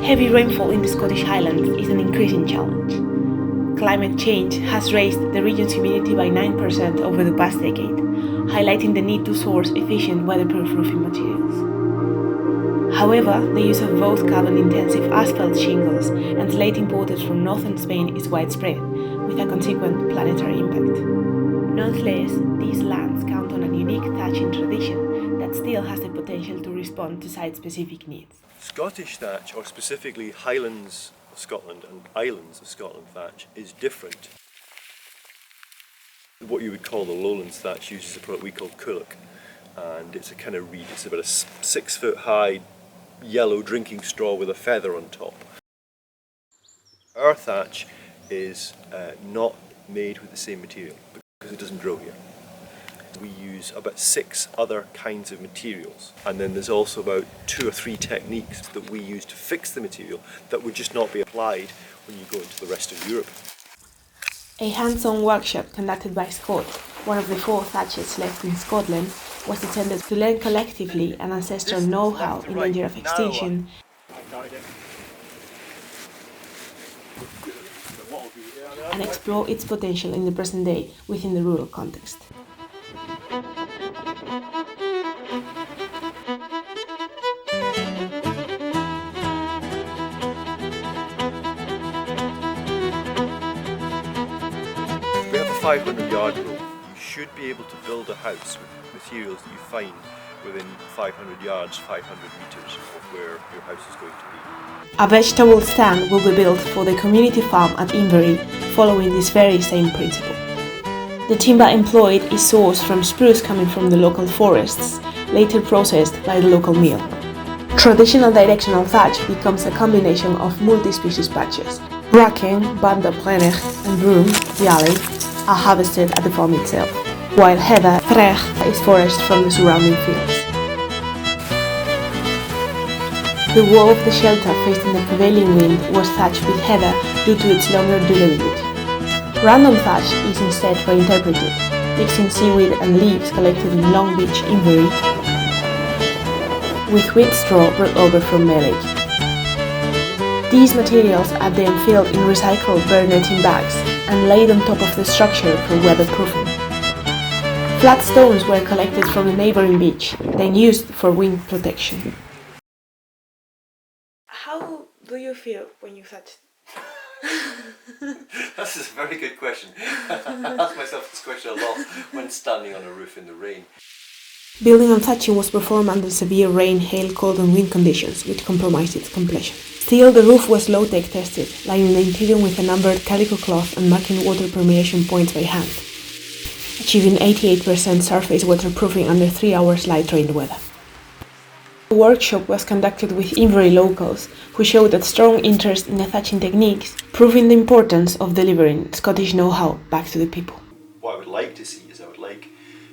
Heavy rainfall in the Scottish Highlands is an increasing challenge. Climate change has raised the region's humidity by 9% over the past decade, highlighting the need to source efficient weatherproof roofing materials. However, the use of both carbon-intensive asphalt shingles and slate imported from northern Spain is widespread, with a consequent planetary impact. Nonetheless, these lands count on a unique thatching tradition that still has the potential to respond to site-specific needs. Scottish thatch, or specifically Highlands of Scotland and Islands of Scotland thatch, is different. What you would call the lowlands thatch uses a product we call culloch, and it's a kind of reed. It's about a 6 foot high yellow drinking straw with a feather on top. Our thatch is not made with the same material because it doesn't grow here. We use about 6 other kinds of materials, and then there's also about 2 or 3 techniques that we use to fix the material that would just not be applied when you go into the rest of Europe. A hands-on workshop conducted by Scott, one of the 4 thatchers left in Scotland, was intended to learn collectively an ancestral know-how in danger of extinction and explore its potential in the present day within the rural context. We have a 500-yard rule. You should be able to build a house with materials that you find within 500 yards, 500 metres of where your house is going to be. A vegetable stand will be built for the community farm at Inverie, following this very same principle. The timber employed is sourced from spruce coming from the local forests, later processed by the local mill. Traditional directional thatch becomes a combination of multi-species patches. Bracken, Banderbrenner and Broom, Yali, are harvested at the farm itself, while heather, Frech, is foraged from the surrounding fields. The wall of the shelter facing the prevailing wind was thatched with heather due to its longer durability. Random thatch is instead reinterpreted, mixing seaweed and leaves collected in Long Beach, Inverie, with wheat straw brought over from Mellick. These materials are then filled in recycled bare netting bags and laid on top of the structure for weatherproofing. Flat stones were collected from the neighboring beach, then used for wind protection. How do you feel when you thatch? That's a very good question. I ask myself this question a lot when standing on a roof in the rain. Building and thatching was performed under severe rain, hail, cold and wind conditions, which compromised its completion. Still, the roof was low-tech tested, lining the interior with a numbered calico cloth and marking water permeation points by hand, achieving 88% surface waterproofing under 3 hours light rain weather. The workshop was conducted with Inverie locals, who showed a strong interest in the thatching techniques, proving the importance of delivering Scottish know-how back to the people. What I would like to see is I would like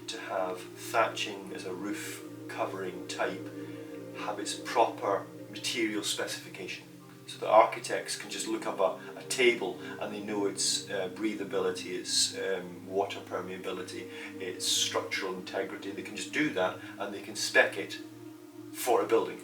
to have thatching as a roof covering type have its proper material specification, so that architects can just look up a table and they know its breathability, its water permeability, its structural integrity. They can just do that and they can spec it for a building.